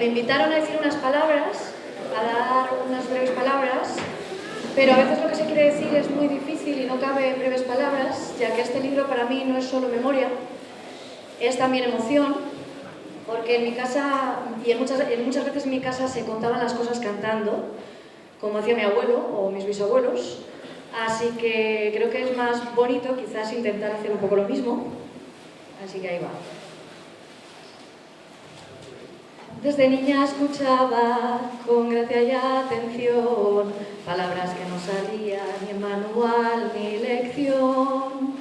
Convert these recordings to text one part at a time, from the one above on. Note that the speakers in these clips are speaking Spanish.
invitaron a decir unas palabras, a dar unas breves palabras, pero a veces lo que se quiere decir es muy difícil y no cabe en breves palabras, ya que este libro para mí no es solo memoria, es también emoción, porque en mi casa, y en muchas veces en mi casa se contaban las cosas cantando, como hacía mi abuelo o mis bisabuelos, así que creo que es más bonito quizás intentar hacer un poco lo mismo, así que ahí va. Desde niña escuchaba con gracia y atención palabras que no salían ni en manual ni lección.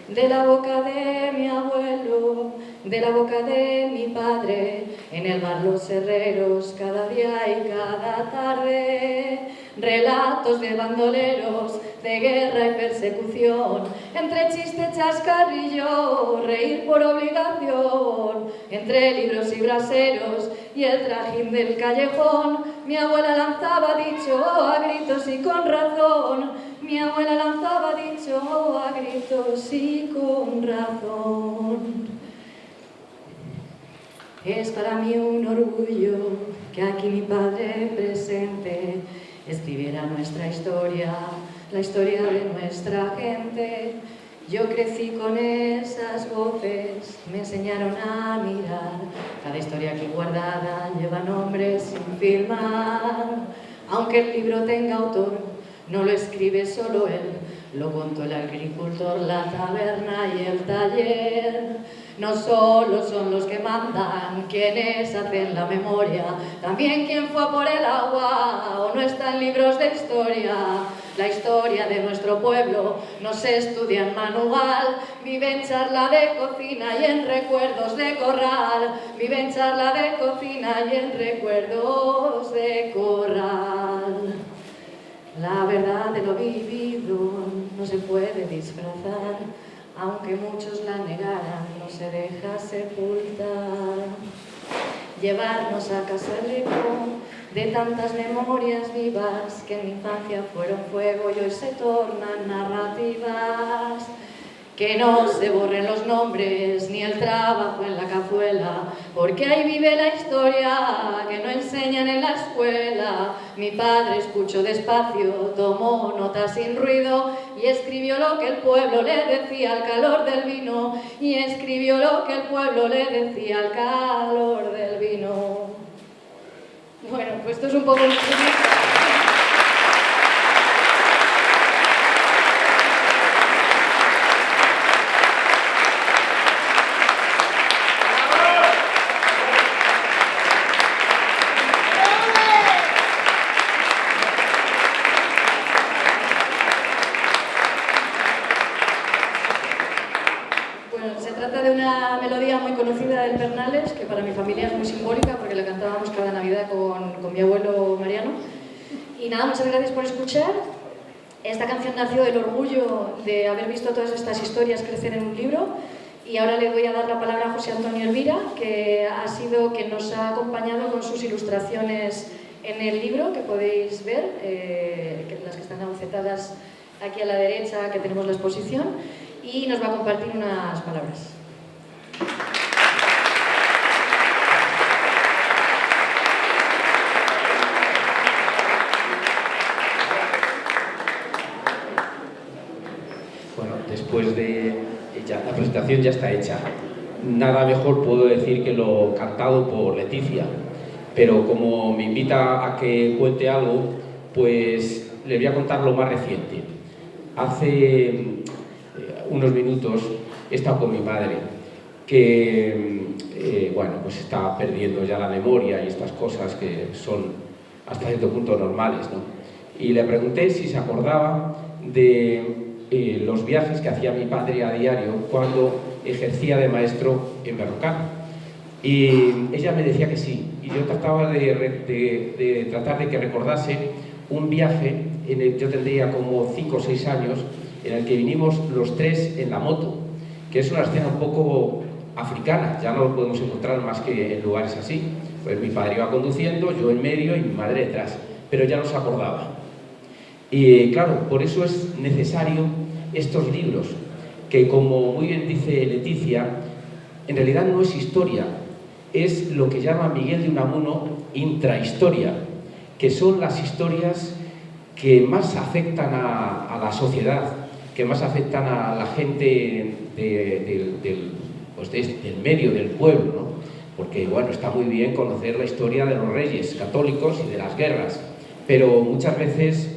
De la boca de mi abuelo, de la boca de mi padre, en el bar Los Herreros cada día y cada tarde. Relatos de bandoleros, de guerra y persecución, entre chiste, chascarrillo, reír por obligación, entre libros y braseros y el trajín del callejón. Mi abuela lanzaba dicho a gritos y con razón. Mi abuela lanzaba dicho a gritos y con razón. Es para mí un orgullo que aquí mi padre presente escribiera nuestra historia, la historia de nuestra gente. Yo crecí con esas voces, me enseñaron a mirar. Cada historia aquí guardada lleva nombres sin firmar. Aunque el libro tenga autor, no lo escribe solo él, lo contó el agricultor, la taberna y el taller. No solo son los que mandan quienes hacen la memoria, también quien fue a por el agua o no está en libros de historia. La historia de nuestro pueblo no se estudia en manual, vive en charla de cocina y en recuerdos de corral. Vive en charla de cocina y en recuerdos de corral. La verdad de lo vivido no se puede disfrazar, aunque muchos la negaran, no se deja sepultar. Llevarnos a casa el eco de tantas memorias vivas que en mi infancia fueron fuego y hoy se tornan narrativas. Que no se borren los nombres ni el trabajo en la cazuela, porque ahí vive la historia que no enseñan en la escuela. Mi padre escuchó despacio, tomó notas sin ruido y escribió lo que el pueblo le decía al calor del vino. Y escribió lo que el pueblo le decía al calor del vino. Bueno, pues esto es un poco... del Pernales, que para mi familia es muy simbólica porque la cantábamos cada Navidad con mi abuelo Mariano. Y nada, muchas gracias por escuchar. Esta canción nació del orgullo de haber visto todas estas historias crecer en un libro. Y ahora le voy a dar la palabra a José Antonio Elvira, que ha sido quien nos ha acompañado con sus ilustraciones en el libro, que podéis ver, las que están abocetadas aquí a la derecha, que tenemos la exposición, y nos va a compartir unas palabras. Después de la presentación ya está hecha. Nada mejor puedo decir que lo cantado por Leticia, pero como me invita a que cuente algo, pues le voy a contar lo más reciente. Hace unos minutos he estado con mi madre, que bueno, pues está perdiendo ya la memoria y estas cosas que son hasta cierto punto normales, ¿no? Y le pregunté si se acordaba de los viajes que hacía mi padre a diario cuando ejercía de maestro en Berrocal. Y ella me decía que sí, y yo trataba de tratar de que recordase un viaje, yo tendría como 5 o 6 años, en el que vinimos los tres en la moto, que es una escena un poco africana, ya no lo podemos encontrar más que en lugares así. Pues mi padre iba conduciendo, yo en medio y mi madre detrás, pero ya no se acordaba. Y claro, por eso es necesario estos libros, que como muy bien dice Leticia, en realidad no es historia, es lo que llama Miguel de Unamuno intrahistoria, que son las historias que más afectan a la sociedad, que más afectan a la gente del medio, del pueblo, ¿no? Porque, bueno, está muy bien conocer la historia de los reyes católicos y de las guerras, pero muchas veces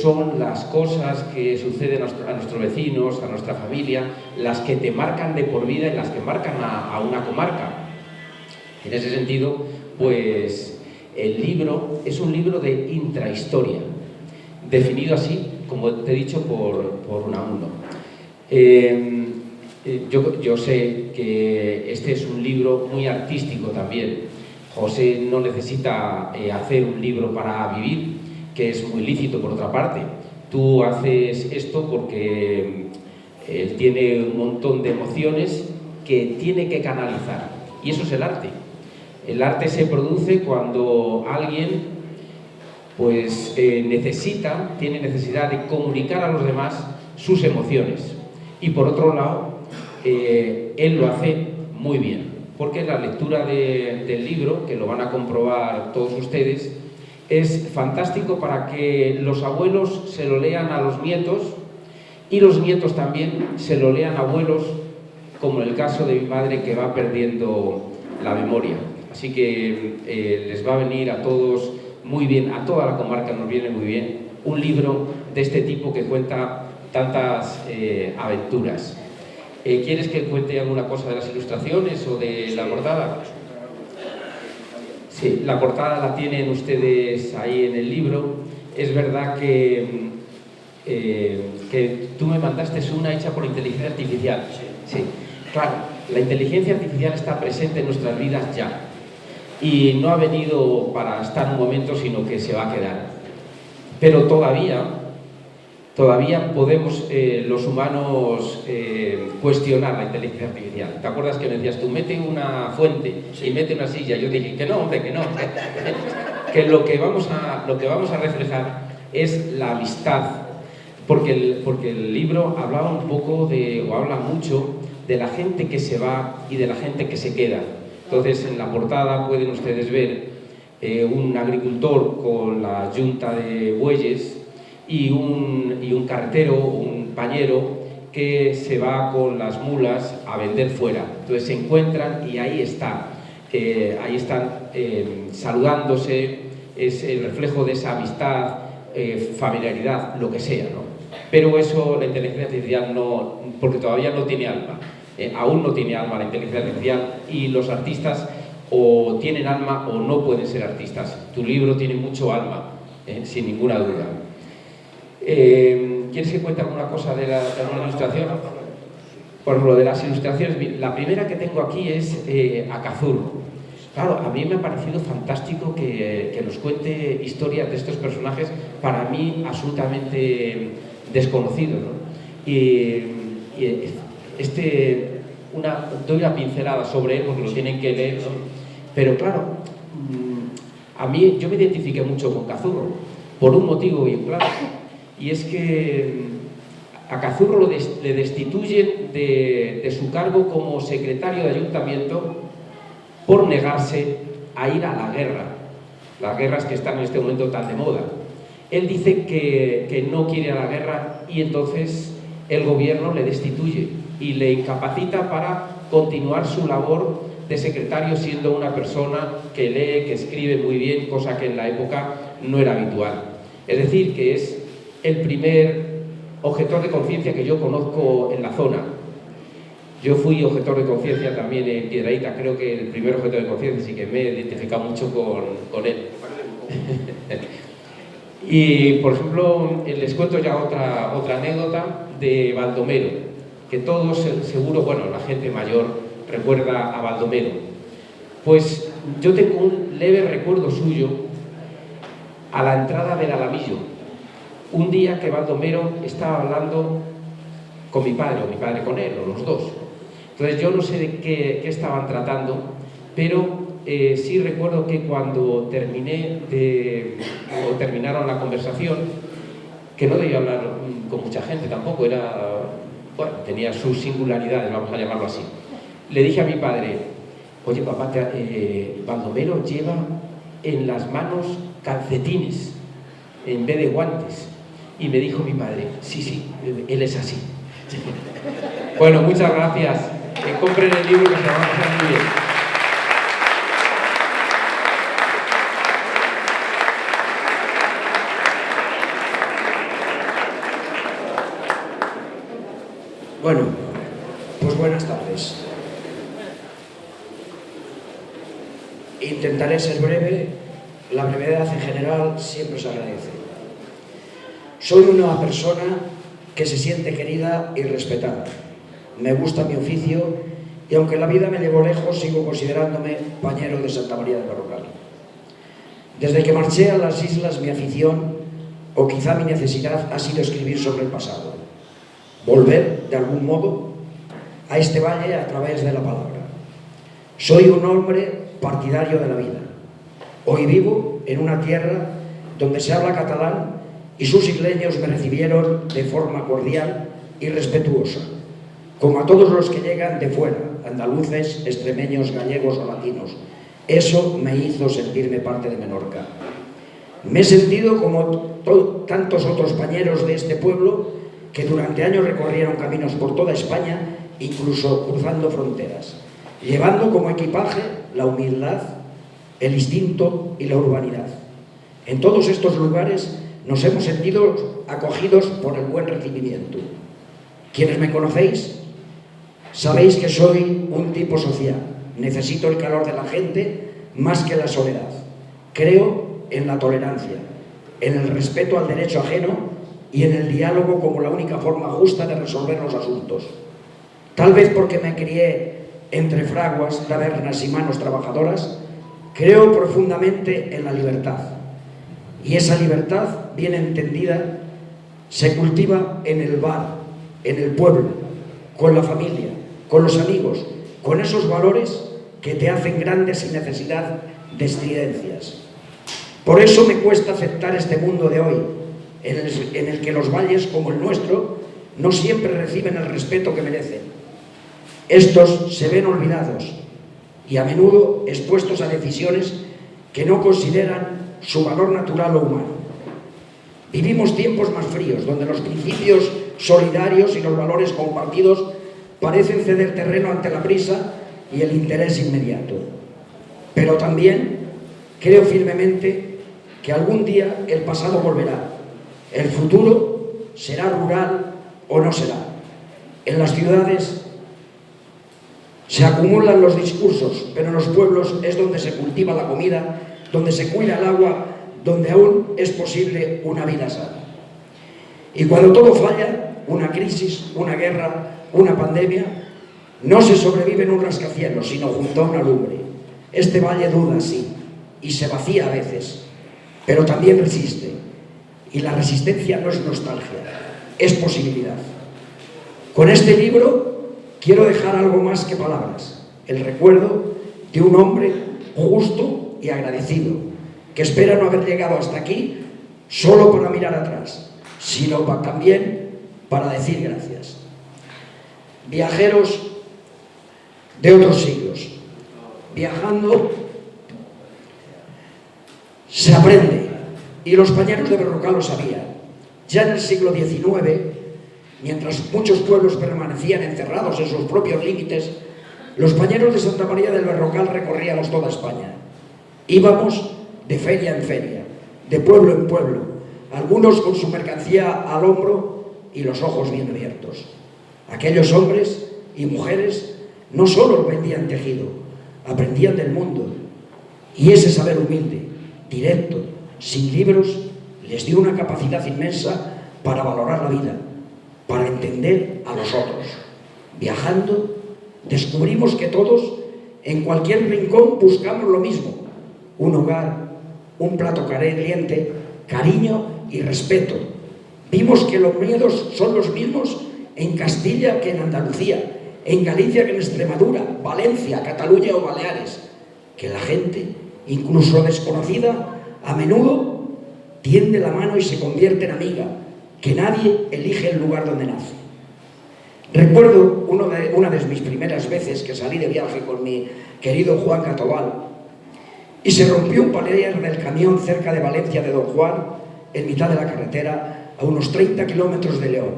son las cosas que suceden a nuestros vecinos, a nuestra familia, las que te marcan de por vida y las que marcan a una comarca. En ese sentido, pues el libro es un libro de intrahistoria, definido así, como te he dicho, por Unamuno. Yo sé que este es un libro muy artístico también. José no necesita hacer un libro para vivir, que es muy lícito por otra parte. Tú haces esto porque él tiene un montón de emociones que tiene que canalizar, y eso es el arte. El arte se produce cuando alguien pues tiene necesidad de comunicar a los demás sus emociones, y por otro lado él lo hace muy bien, porque la lectura del libro, que lo van a comprobar todos ustedes, es fantástico para que los abuelos se lo lean a los nietos y los nietos también se lo lean a abuelos, como en el caso de mi madre, que va perdiendo la memoria. Así que les va a venir a todos muy bien, a toda la comarca nos viene muy bien un libro de este tipo que cuenta tantas aventuras. ¿Quieres que cuente alguna cosa de las ilustraciones o de la portada? Sí, la portada la tienen ustedes ahí en el libro. Es verdad que tú me mandaste una hecha por inteligencia artificial. Sí, claro, la inteligencia artificial está presente en nuestras vidas ya. Y no ha venido para estar un momento, sino que se va a quedar. Pero todavía podemos los humanos cuestionar la inteligencia artificial. ¿Te acuerdas que me decías tú, mete una fuente y mete una silla? Yo dije, que no, hombre, que no. Que lo que vamos a reflejar es la amistad. Porque el libro hablaba un poco o habla mucho de la gente que se va y de la gente que se queda. Entonces, en la portada pueden ustedes ver un agricultor con la yunta de bueyes y un cartero, un pañero, que se va con las mulas a vender fuera. Entonces se encuentran y ahí están saludándose, es el reflejo de esa amistad, familiaridad, lo que sea, ¿no? Pero eso la inteligencia artificial no, porque todavía no tiene alma. Aún no tiene alma la inteligencia artificial, y los artistas o tienen alma o no pueden ser artistas. Tu libro tiene mucho alma, sin ninguna duda. ¿Quieres que cuente alguna cosa de alguna ilustración? Por ejemplo, de las ilustraciones, la primera que tengo aquí es a Cazurro. Claro, a mí me ha parecido fantástico que nos cuente historias de estos personajes, para mí absolutamente desconocidos, ¿no? Doy una pincelada sobre él porque lo tienen que leer, ¿no? Pero claro, yo me identifiqué mucho con Cazurro por un motivo bien claro, y es que a Cazurro le destituyen de su cargo como secretario de ayuntamiento por negarse a ir a la guerra, las guerras que están en este momento tan de moda. Él dice que no quiere ir a la guerra, y entonces el gobierno le destituye y le incapacita para continuar su labor de secretario, siendo una persona que lee, que escribe muy bien, cosa que en la época no era habitual. Es decir, que es el primer objetor de conciencia que yo conozco en la zona. Yo fui objetor de conciencia también en Piedrahita, creo que el primer objetor de conciencia, sí que me he identificado mucho con él. Y, por ejemplo, les cuento ya otra anécdota de Baldomero, que todos seguro, bueno, la gente mayor recuerda a Baldomero. Pues yo tengo un leve recuerdo suyo a la entrada del Alamillo. Un día que Baldomero estaba hablando con mi padre, o mi padre con él, o los dos. Entonces yo no sé de qué estaban tratando, pero sí recuerdo que cuando terminaron la conversación, que no debía hablar con mucha gente tampoco, tenía sus singularidades, vamos a llamarlo así. Le dije a mi padre, oye papá, Baldomero lleva en las manos calcetines en vez de guantes. Y me dijo mi madre, sí, él es así. Bueno, muchas gracias. Que compren el libro, que se lo van a pasar muy bien. Bueno, pues buenas tardes. Intentaré ser breve. La brevedad en general siempre se agradece. Soy una persona que se siente querida y respetada. Me gusta mi oficio y aunque la vida me llevó lejos, sigo considerándome pañero de Santa María del Berrocal. Desde que marché a las islas, mi afición, o quizá mi necesidad, ha sido escribir sobre el pasado. Volver, de algún modo, a este valle a través de la palabra. Soy un hombre partidario de la vida. Hoy vivo en una tierra donde se habla catalán y sus isleños me recibieron de forma cordial y respetuosa, como a todos los que llegan de fuera, andaluces, extremeños, gallegos o latinos. Eso me hizo sentirme parte de Menorca. Me he sentido como tantos otros pañeros de este pueblo que durante años recorrieron caminos por toda España, incluso cruzando fronteras, llevando como equipaje la humildad, el instinto y la urbanidad. En todos estos lugares nos hemos sentido acogidos por el buen recibimiento. Quienes me conocéis, sabéis que soy un tipo social. Necesito el calor de la gente más que la soledad. Creo en la tolerancia, en el respeto al derecho ajeno y en el diálogo como la única forma justa de resolver los asuntos. Tal vez porque me crié entre fraguas, tabernas y manos trabajadoras, creo profundamente en la libertad. Y esa libertad, bien entendida, se cultiva en el bar, en el pueblo, con la familia, con los amigos, con esos valores que te hacen grande sin necesidad de estridencias. Por eso me cuesta aceptar este mundo de hoy, en el que los valles como el nuestro no siempre reciben el respeto que merecen. Estos se ven olvidados y a menudo expuestos a decisiones que no consideran su valor natural o humano. Vivimos tiempos más fríos, donde los principios solidarios y los valores compartidos parecen ceder terreno ante la prisa y el interés inmediato. Pero también creo firmemente que algún día el pasado volverá. El futuro será rural o no será. En las ciudades se acumulan los discursos, pero en los pueblos es donde se cultiva la comida, donde se cuida el agua, donde aún es posible una vida sana. Y cuando todo falla, una crisis, una guerra, una pandemia, no se sobrevive en un rascacielos, sino junto a una lumbre. Este valle duda, sí, y se vacía a veces, pero también resiste. Y la resistencia no es nostalgia, es posibilidad. Con este libro quiero dejar algo más que palabras, el recuerdo de un hombre justo y agradecido, que espera no haber llegado hasta aquí solo para mirar atrás, sino también para decir gracias. Viajeros de otros siglos, viajando se aprende, y los pañeros de Berrocal lo sabían. Ya en el siglo XIX, mientras muchos pueblos permanecían encerrados en sus propios límites, los pañeros de Santa María del Berrocal recorríamos toda España. Íbamos de feria en feria, de pueblo en pueblo, algunos con su mercancía al hombro y los ojos bien abiertos. Aquellos hombres y mujeres no solo vendían tejido, aprendían del mundo. Y ese saber humilde, directo, sin libros, les dio una capacidad inmensa para valorar la vida, para entender a los otros. Viajando, descubrimos que todos, en cualquier rincón, buscamos lo mismo: un hogar, un plato caliente, cariño y respeto. Vimos que los miedos son los mismos en Castilla que en Andalucía, en Galicia que en Extremadura, Valencia, Cataluña o Baleares, que la gente, incluso desconocida, a menudo tiende la mano y se convierte en amiga, que nadie elige el lugar donde nace. Recuerdo una de mis primeras veces que salí de viaje con mi querido Juan Catobal y se rompió un palier del camión cerca de Valencia de Don Juan, en mitad de la carretera, a unos 30 kilómetros de León.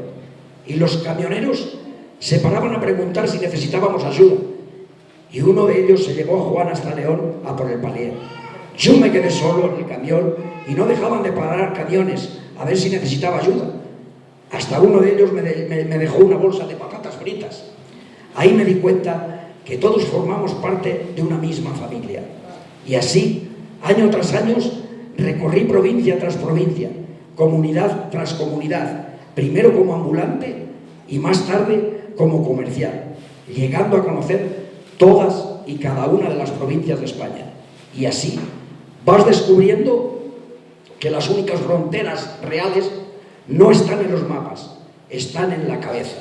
Y los camioneros se paraban a preguntar si necesitábamos ayuda. Y uno de ellos se llevó a Juan hasta León a por el palier. Yo me quedé solo en el camión y no dejaban de parar camiones a ver si necesitaba ayuda. Hasta uno de ellos me dejó una bolsa de patatas fritas. Ahí me di cuenta que todos formamos parte de una misma familia. Y así, año tras año, recorrí provincia tras provincia, comunidad tras comunidad, primero como ambulante y más tarde como comercial, llegando a conocer todas y cada una de las provincias de España. Y así vas descubriendo que las únicas fronteras reales no están en los mapas, están en la cabeza.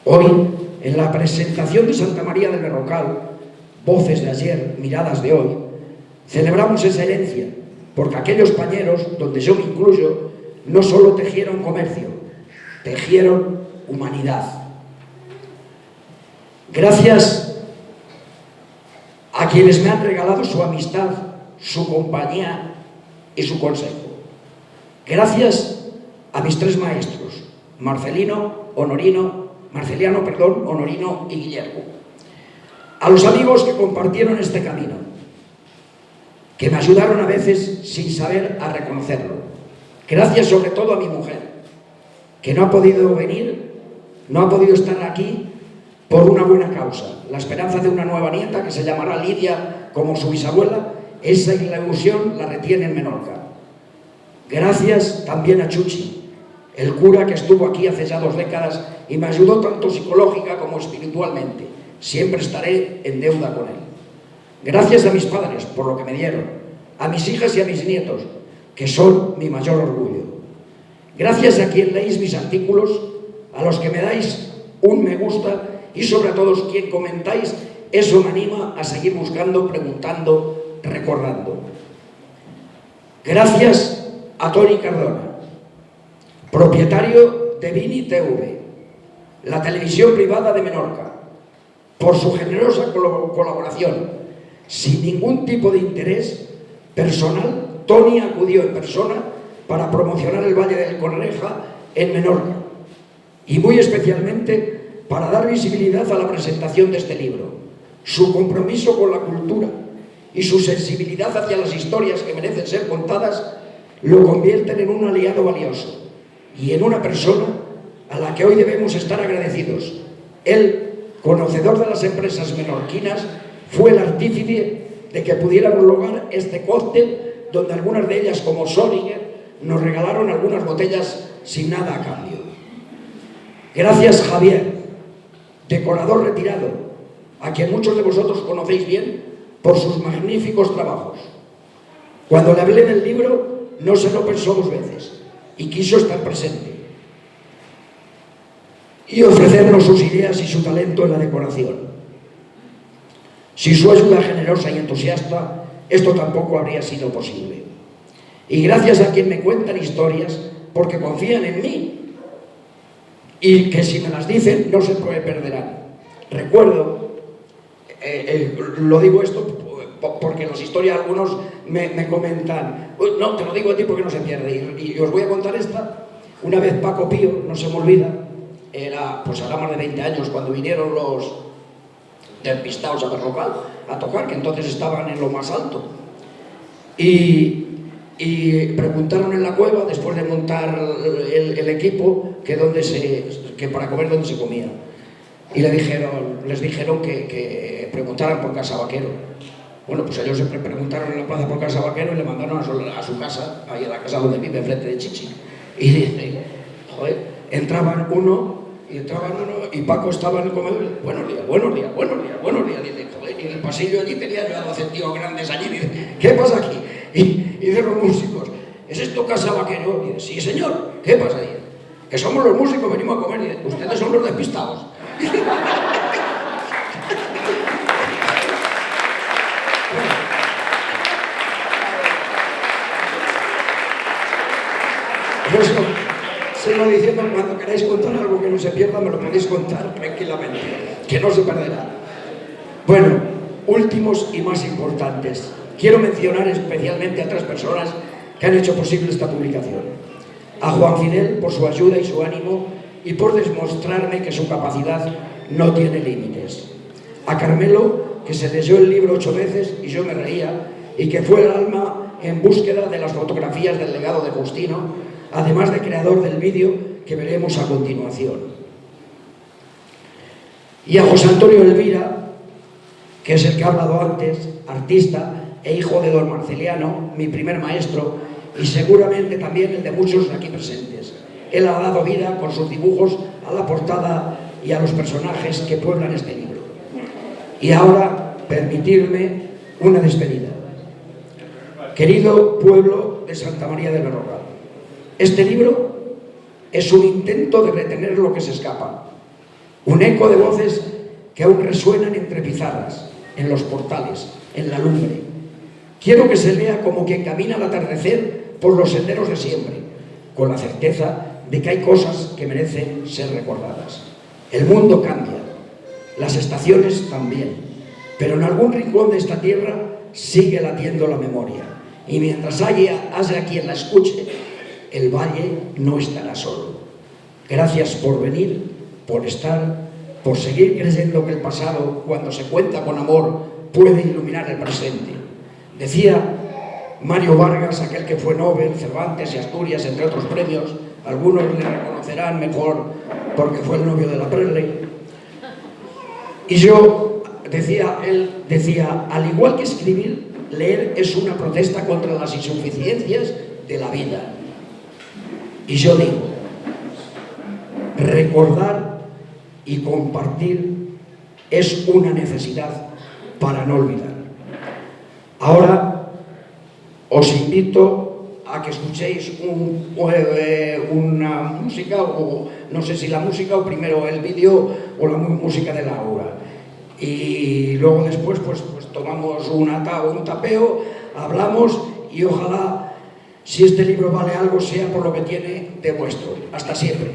Hoy, en la presentación de Santa María del Berrocal, Voces de ayer, miradas de hoy, celebramos esa herencia, porque aquellos pañeros, donde yo me incluyo, no solo tejieron comercio, tejieron humanidad. Gracias a quienes me han regalado su amistad, su compañía y su consejo. Gracias a mis tres maestros, Marceliano, Honorino y Guillermo. A los amigos que compartieron este camino, que me ayudaron a veces sin saber a reconocerlo. Gracias sobre todo a mi mujer, que no ha podido venir, no ha podido estar aquí por una buena causa. La esperanza de una nueva nieta que se llamará Lidia como su bisabuela, esa ilusión la retiene en Menorca. Gracias también a Chuchi, el cura que estuvo aquí hace ya 2 décadas y me ayudó tanto psicológica como espiritualmente. Siempre estaré en deuda con él. Gracias a mis padres por lo que me dieron, a mis hijas y a mis nietos, que son mi mayor orgullo. Gracias a quien leéis mis artículos, a los que me dais un me gusta y sobre todo quien comentáis, eso me anima a seguir buscando, preguntando, recordando. Gracias a Toni Cardona, propietario de Vini TV, la televisión privada de Menorca, por su generosa colaboración. Sin ningún tipo de interés personal, Toni acudió en persona para promocionar el Valle del Conreja en Menorca y muy especialmente para dar visibilidad a la presentación de este libro. Su compromiso con la cultura y su sensibilidad hacia las historias que merecen ser contadas lo convierten en un aliado valioso y en una persona a la que hoy debemos estar agradecidos. Él, conocedor de las empresas menorquinas, fue el artífice de que pudiéramos lograr este cóctel, donde algunas de ellas, como Solinger, nos regalaron algunas botellas sin nada a cambio. Gracias, Javier, decorador retirado, a quien muchos de vosotros conocéis bien por sus magníficos trabajos. Cuando le hablé del libro, no se lo pensó 2 veces y quiso estar presente y ofrecernos sus ideas y su talento en la decoración. Sin su ayuda generosa y entusiasta, esto tampoco habría sido posible. Y gracias a quien me cuentan historias, porque confían en mí, y que si me las dicen no se perderán. Recuerdo, lo digo esto porque en las historias algunos me comentan, no, te lo digo a ti porque no se pierde, y os voy a contar esta. Una vez Paco Pío, no se me olvida, era, pues hará más de 20 años, cuando vinieron los despistados a Berrocal a tocar, que entonces estaban en lo más alto, y preguntaron en la cueva, después de montar el equipo, que para comer dónde se comía, y les dijeron que preguntaran por Casa Vaquero. Bueno, pues ellos siempre preguntaron en la plaza por Casa Vaquero y le mandaron a su casa, ahí a la casa donde vive, enfrente de Chichi, y dice, joder, entraban uno y Paco estaba en el comedor. Buenos días. Dice, joder, y en el pasillo allí tenía yo a 12 tíos grandes allí. Dice, ¿qué pasa aquí? Y dicen los músicos, ¿es esto Casa Vaquero? Dice, sí, señor. ¿Qué pasa? Dice, que somos los músicos, venimos a comer. Dice, ustedes son los despistados. sigo diciendo, cuando queráis contar algo que no se pierda, me lo podéis contar tranquilamente, que no se perderá. Bueno, últimos y más importantes. Quiero mencionar especialmente a 3 personas que han hecho posible esta publicación. A Juan Fidel por su ayuda y su ánimo y por demostrarme que su capacidad no tiene límites. A Carmelo, que se leyó el libro 8 veces y yo me reía, y que fue el alma en búsqueda de las fotografías del legado de Justino, además de creador del vídeo que veremos a continuación. Y a José Antonio Elvira, que es el que ha hablado antes, artista e hijo de don Marceliano, mi primer maestro, y seguramente también el de muchos aquí presentes. Él ha dado vida con sus dibujos a la portada y a los personajes que pueblan este libro. Y ahora, permitirme una despedida. Querido pueblo de Santa María de Berrocal, este libro es un intento de retener lo que se escapa, un eco de voces que aún resuenan entre pizarras, en los portales, en la lumbre. Quiero que se lea como quien camina al atardecer por los senderos de siempre, con la certeza de que hay cosas que merecen ser recordadas. El mundo cambia, las estaciones también, pero en algún rincón de esta tierra sigue latiendo la memoria. Y mientras haya quien la escuche, el valle no estará solo. Gracias por venir, por estar, por seguir creyendo que el pasado, cuando se cuenta con amor, puede iluminar el presente. Decía Mario Vargas, aquel que fue Nobel, Cervantes y Asturias, entre otros premios, algunos le reconocerán mejor porque fue el novio de la Presley. Y él decía, al igual que escribir, leer es una protesta contra las insuficiencias de la vida. Y yo digo, recordar y compartir es una necesidad para no olvidar. Ahora os invito a que escuchéis una música, o no sé si la música o primero el vídeo o la música de Laura. Y luego después pues tomamos un tapeo, hablamos y ojalá, si este libro vale algo, sea por lo que tiene de vuestro. Hasta siempre.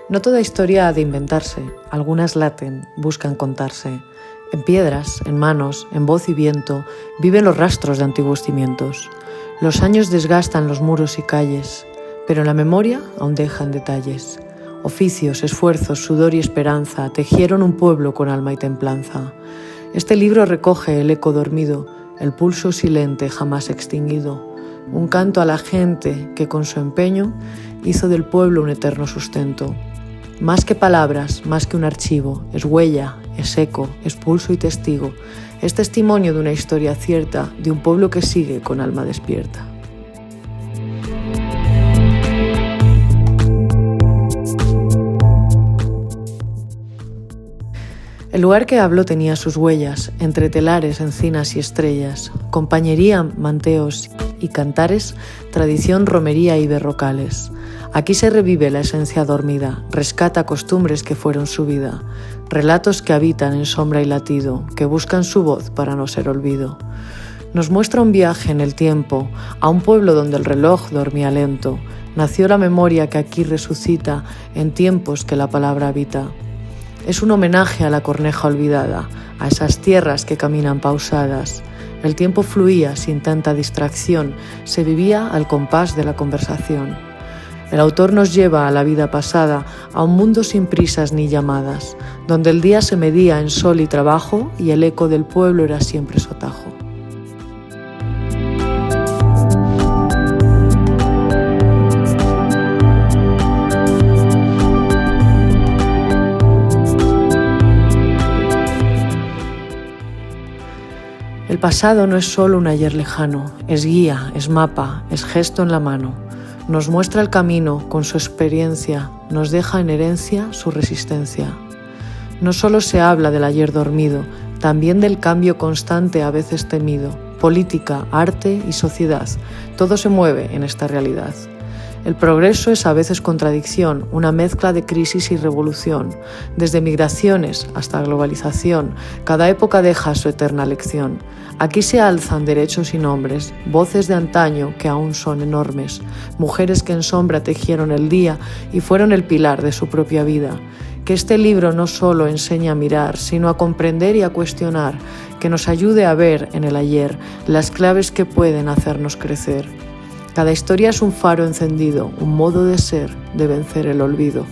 No toda historia ha de inventarse, algunas laten, buscan contarse. En piedras, en manos, en voz y viento, viven los rastros de antiguos cimientos. Los años desgastan los muros y calles, pero en la memoria aún dejan detalles. Oficios, esfuerzos, sudor y esperanza tejieron un pueblo con alma y templanza. Este libro recoge el eco dormido, el pulso silente jamás extinguido, un canto a la gente que con su empeño hizo del pueblo un eterno sustento. Más que palabras, más que un archivo, es huella, es eco, es pulso y testigo, es testimonio de una historia cierta, de un pueblo que sigue con alma despierta. El lugar que hablo tenía sus huellas, entre telares, encinas y estrellas, compañería, manteos y cantares, tradición, romería y berrocales. Aquí se revive la esencia dormida, rescata costumbres que fueron su vida, relatos que habitan en sombra y latido, que buscan su voz para no ser olvido. Nos muestra un viaje en el tiempo, a un pueblo donde el reloj dormía lento. Nació la memoria que aquí resucita en tiempos que la palabra habita. Es un homenaje a la corneja olvidada, a esas tierras que caminan pausadas. El tiempo fluía sin tanta distracción, se vivía al compás de la conversación. El autor nos lleva a la vida pasada, a un mundo sin prisas ni llamadas, donde el día se medía en sol y trabajo y el eco del pueblo era siempre su atajo. El pasado no es solo un ayer lejano, es guía, es mapa, es gesto en la mano. Nos muestra el camino con su experiencia, nos deja en herencia su resistencia. No solo se habla del ayer dormido, también del cambio constante a veces temido. Política, arte y sociedad, todo se mueve en esta realidad. El progreso es a veces contradicción, una mezcla de crisis y revolución. Desde migraciones hasta globalización, cada época deja su eterna lección. Aquí se alzan derechos y nombres, voces de antaño que aún son enormes, mujeres que en sombra tejieron el día y fueron el pilar de su propia vida. Que este libro no solo enseña a mirar, sino a comprender y a cuestionar, que nos ayude a ver en el ayer las claves que pueden hacernos crecer. Cada historia es un faro encendido, un modo de ser, de vencer el olvido.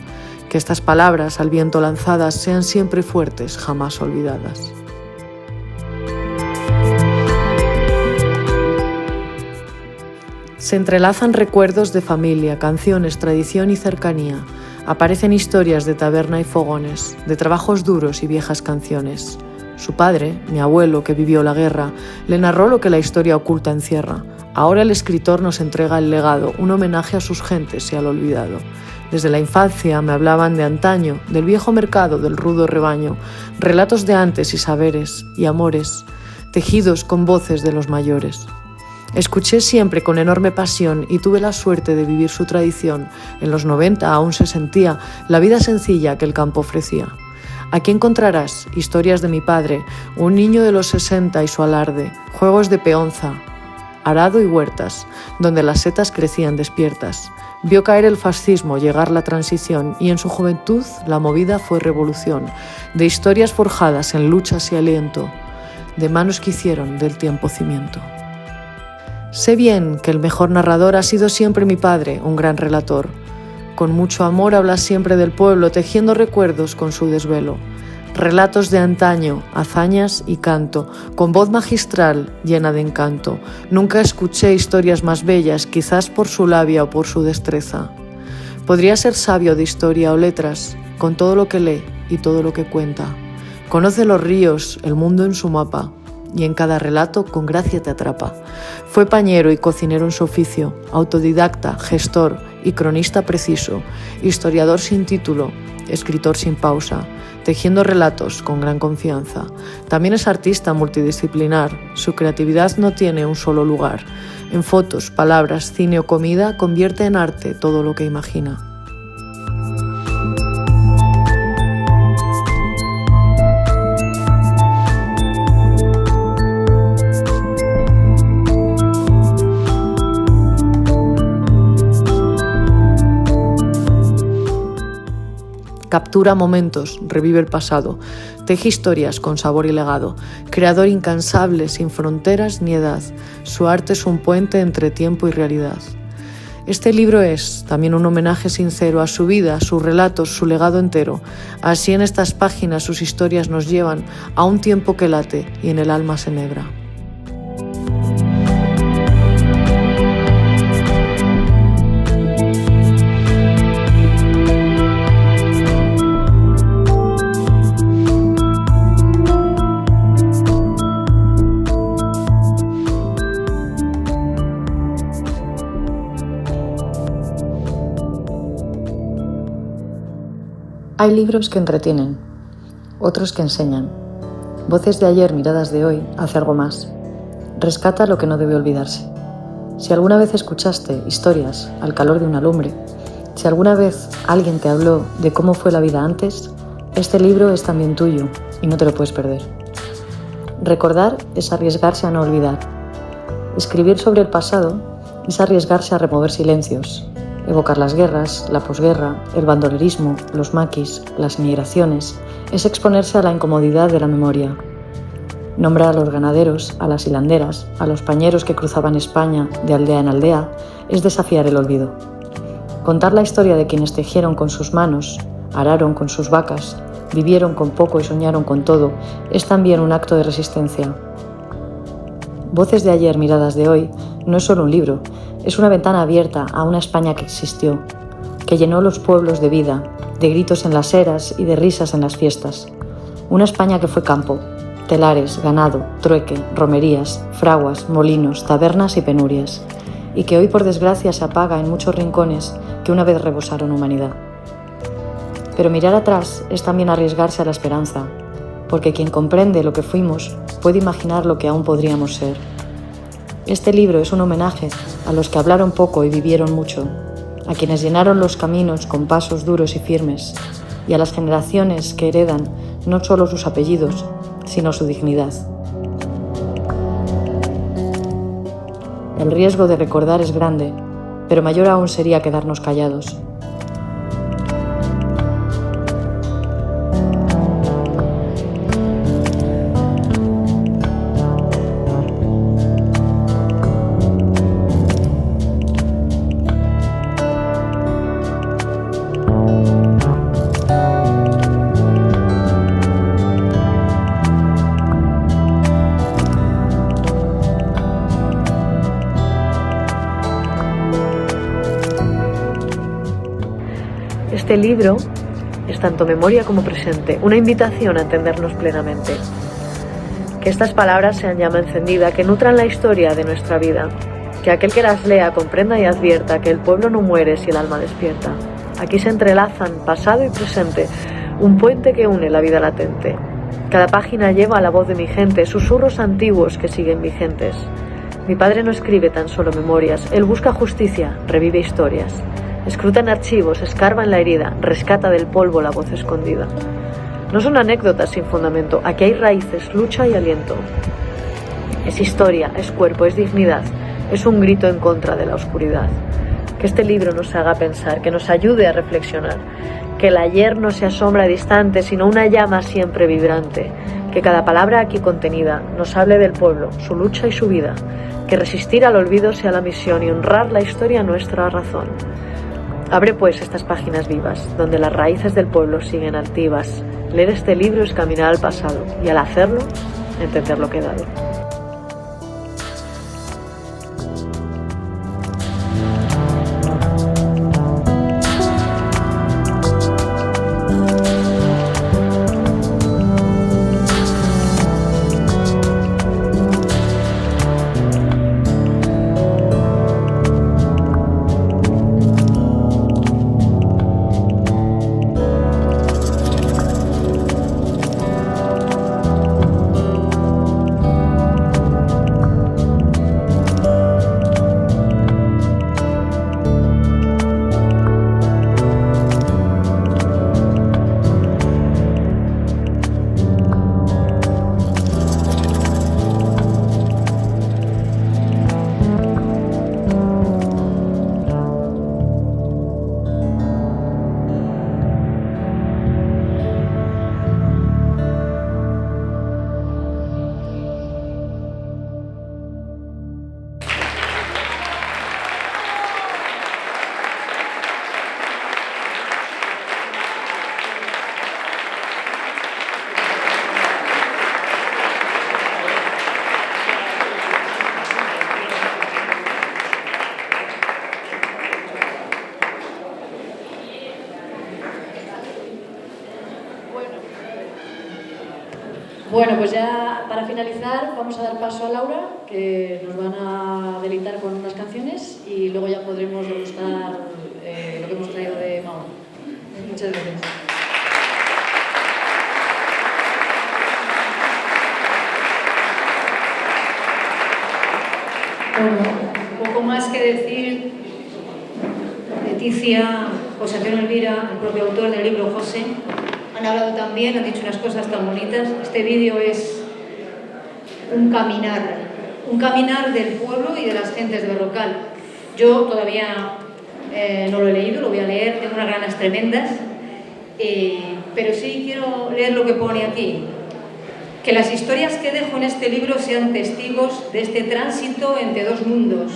Que estas palabras al viento lanzadas sean siempre fuertes, jamás olvidadas. Se entrelazan recuerdos de familia, canciones, tradición y cercanía. Aparecen historias de taberna y fogones, de trabajos duros y viejas canciones. Su padre, mi abuelo, que vivió la guerra, le narró lo que la historia oculta encierra. Ahora el escritor nos entrega el legado, un homenaje a sus gentes y al olvidado. Desde la infancia me hablaban de antaño, del viejo mercado, del rudo rebaño, relatos de antes y saberes y amores, tejidos con voces de los mayores. Escuché siempre con enorme pasión y tuve la suerte de vivir su tradición. En los 90 aún se sentía la vida sencilla que el campo ofrecía. Aquí encontrarás historias de mi padre, un niño de los 60 y su alarde, juegos de peonza, arado y huertas, donde las setas crecían despiertas. Vio caer el fascismo, llegar la transición y en su juventud la movida fue revolución, de historias forjadas en luchas y aliento, de manos que hicieron del tiempo cimiento. Sé bien que el mejor narrador ha sido siempre mi padre, un gran relator. Con mucho amor habla siempre del pueblo, tejiendo recuerdos con su desvelo. Relatos de antaño, hazañas y canto, con voz magistral llena de encanto. Nunca escuché historias más bellas, quizás por su labia o por su destreza. Podría ser sabio de historia o letras, con todo lo que lee y todo lo que cuenta. Conoce los ríos, el mundo en su mapa, y en cada relato con gracia te atrapa. Fue pañero y cocinero en su oficio, autodidacta, gestor y cronista preciso, historiador sin título, escritor sin pausa, tejiendo relatos con gran confianza. También es artista multidisciplinar, su creatividad no tiene un solo lugar. En fotos, palabras, cine o comida convierte en arte todo lo que imagina. Captura momentos, revive el pasado, teje historias con sabor y legado, creador incansable, sin fronteras ni edad. Su arte es un puente entre tiempo y realidad. Este libro es también un homenaje sincero a su vida, sus relatos, su legado entero. Así en estas páginas sus historias nos llevan a un tiempo que late y en el alma se enhebra. Hay libros que entretienen, otros que enseñan. Voces de ayer, miradas de hoy, hace algo más. Rescata lo que no debe olvidarse. Si alguna vez escuchaste historias al calor de una lumbre, si alguna vez alguien te habló de cómo fue la vida antes, este libro es también tuyo y no te lo puedes perder. Recordar es arriesgarse a no olvidar. Escribir sobre el pasado es arriesgarse a remover silencios, evocar las guerras, la posguerra, el bandolerismo, los maquis, las migraciones, es exponerse a la incomodidad de la memoria. Nombrar a los ganaderos, a las hilanderas, a los pañeros que cruzaban España de aldea en aldea, es desafiar el olvido. Contar la historia de quienes tejieron con sus manos, araron con sus vacas, vivieron con poco y soñaron con todo, es también un acto de resistencia. Voces de ayer, miradas de hoy, no es solo un libro, es una ventana abierta a una España que existió, que llenó los pueblos de vida, de gritos en las eras y de risas en las fiestas. Una España que fue campo, telares, ganado, trueque, romerías, fraguas, molinos, tabernas y penurias, y que hoy por desgracia se apaga en muchos rincones que una vez rebosaron humanidad. Pero mirar atrás es también arriesgarse a la esperanza, porque quien comprende lo que fuimos puede imaginar lo que aún podríamos ser. Este libro es un homenaje a los que hablaron poco y vivieron mucho, a quienes llenaron los caminos con pasos duros y firmes, y a las generaciones que heredan no solo sus apellidos, sino su dignidad. El riesgo de recordar es grande, pero mayor aún sería quedarnos callados. Este libro es tanto memoria como presente, una invitación a entendernos plenamente. Que estas palabras sean llama encendida, que nutran la historia de nuestra vida, que aquel que las lea comprenda y advierta que el pueblo no muere si el alma despierta. Aquí se entrelazan pasado y presente, un puente que une la vida latente. Cada página lleva la voz de mi gente, susurros antiguos que siguen vigentes. Mi padre no escribe tan solo memorias, él busca justicia, revive historias. Escruta en archivos, escarba en la herida, rescata del polvo la voz escondida. No son anécdotas sin fundamento, aquí hay raíces, lucha y aliento. Es historia, es cuerpo, es dignidad, es un grito en contra de la oscuridad. Que este libro nos haga pensar, que nos ayude a reflexionar, que el ayer no sea sombra distante, sino una llama siempre vibrante, que cada palabra aquí contenida nos hable del pueblo, su lucha y su vida, que resistir al olvido sea la misión y honrar la historia nuestra razón. Abre pues estas páginas vivas, donde las raíces del pueblo siguen altivas. Leer este libro es caminar al pasado y al hacerlo, entender lo quedado. Bueno, pues ya para finalizar vamos a dar paso a Laura, que nos van a deleitar con unas canciones y luego ya podremos degustar lo que hemos traído de Mahón. Muchas gracias. Bueno, un poco más que decir. Leticia, José Antonio Elvira, el propio autor del libro José, han hablado también, han dicho unas cosas tan bonitas. Este vídeo es un caminar del pueblo y de las gentes de Berrocal. Yo todavía no lo he leído, lo voy a leer, tengo unas ganas tremendas, pero sí quiero leer lo que pone aquí. Que las historias que dejo en este libro sean testigos de este tránsito entre dos mundos,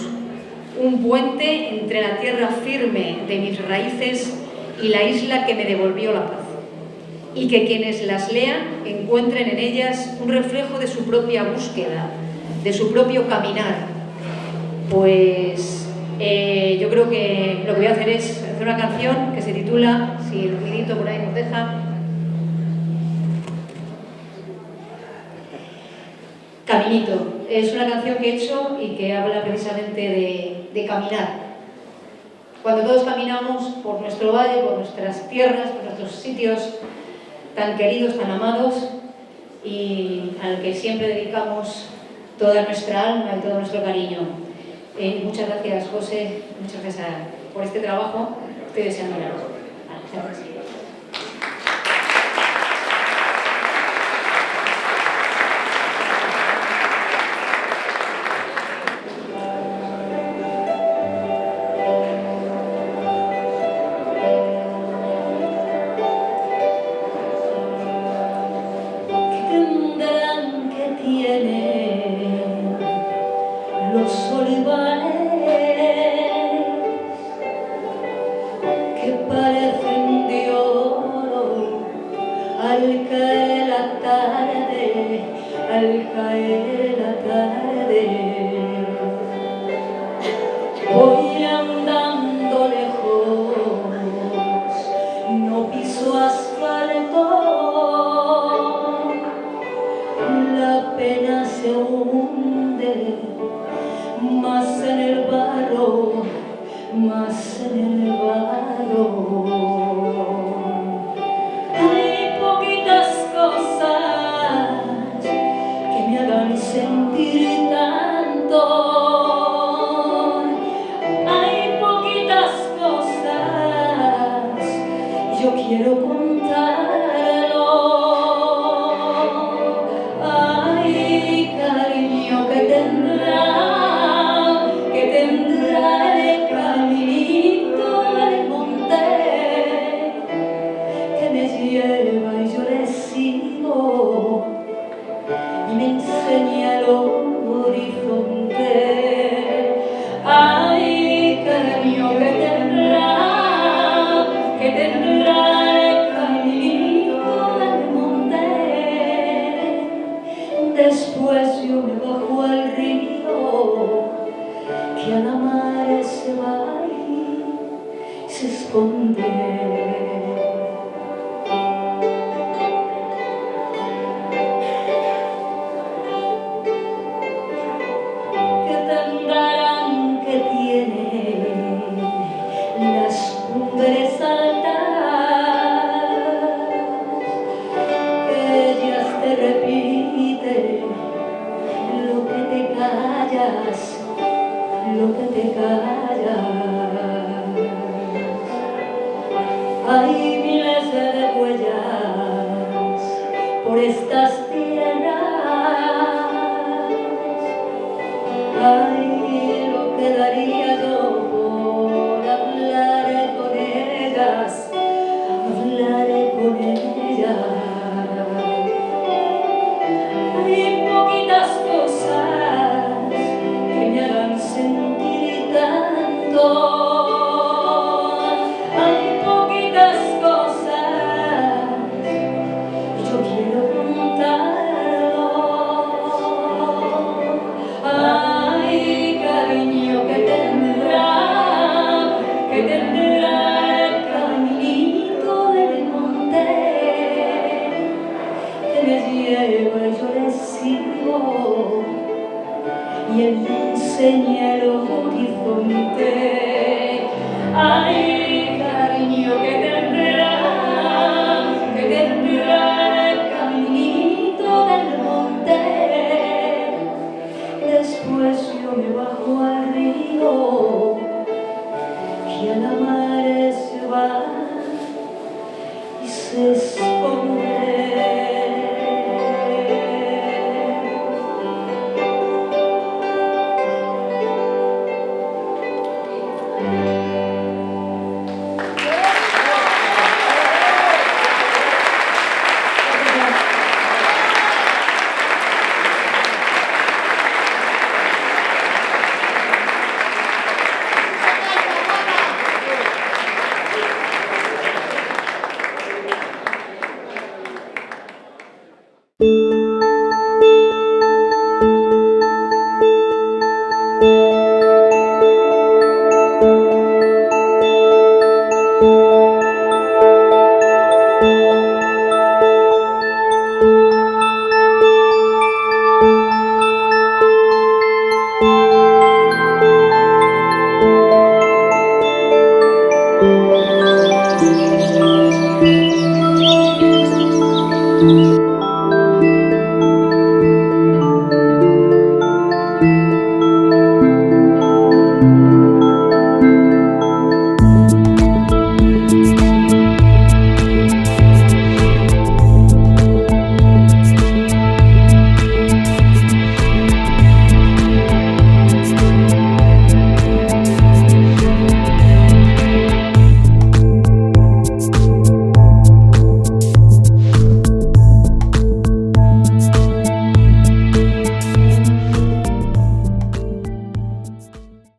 un puente entre la tierra firme de mis raíces y la isla que me devolvió la paz, y que quienes las lean encuentren en ellas un reflejo de su propia búsqueda, de su propio caminar. Pues yo creo que lo que voy a hacer es hacer una canción que se titula, si el ruidito por ahí nos deja, Caminito. Es una canción que he hecho y que habla precisamente de caminar. Cuando todos caminamos por nuestro valle, por nuestras tierras, por nuestros sitios tan queridos, tan amados, y al que siempre dedicamos toda nuestra alma y todo nuestro cariño. Muchas gracias, José, muchas gracias por este trabajo. Estoy deseando verlo. Gracias. Thank you.